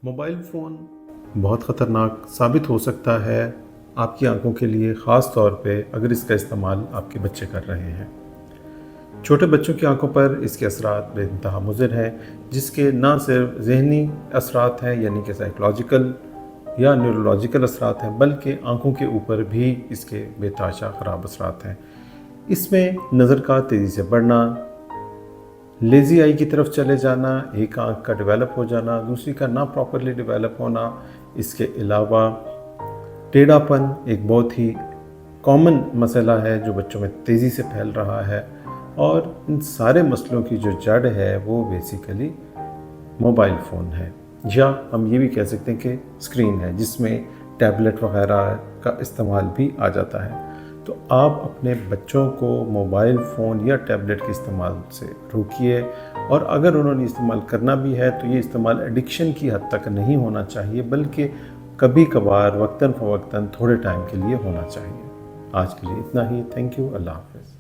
Mobile phone بہت خطرناک ثابت ہو سکتا ہے آپ کی آنکھوں کے لیے، خاص طور پہ اگر اس کا استعمال آپ کے بچے کر رہے ہیں۔ چھوٹے بچوں کی آنکھوں پر اس کے اثرات بے انتہا مضر ہیں، جس کے نہ صرف ذہنی اثرات ہیں یعنی کہ سائیکولوجیکل یا نیورولوجیکل اثرات ہیں، بلکہ آنکھوں کے اوپر بھی اس کے بے تحاشا خراب اثرات ہیں۔ اس میں نظر کا تیزی سے بڑھنا، لیزی آئی کی طرف چلے جانا، ایک آنکھ کا ڈیولپ ہو جانا، دوسری کا نہ پراپرلی ڈیولپ ہونا، اس کے علاوہ ٹیڑھا پن ایک بہت ہی کامن مسئلہ ہے جو بچوں میں تیزی سے پھیل رہا ہے، اور ان سارے مسئلوں کی جو جڑ ہے وہ بیسیکلی موبائل فون ہے، یا ہم یہ بھی کہہ سکتے ہیں کہ اسکرین ہے جس میں ٹیبلٹ وغیرہ کا استعمال بھی آ جاتا ہے۔ تو آپ اپنے بچوں کو موبائل فون یا ٹیبلٹ کے استعمال سے روکیے، اور اگر انہوں نے استعمال کرنا بھی ہے تو یہ استعمال ایڈکشن کی حد تک نہیں ہونا چاہیے، بلکہ کبھی کبھار وقتاً فوقتاً تھوڑے ٹائم کے لیے ہونا چاہیے۔ آج کے لیے اتنا ہی، تھینک یو، اللہ حافظ۔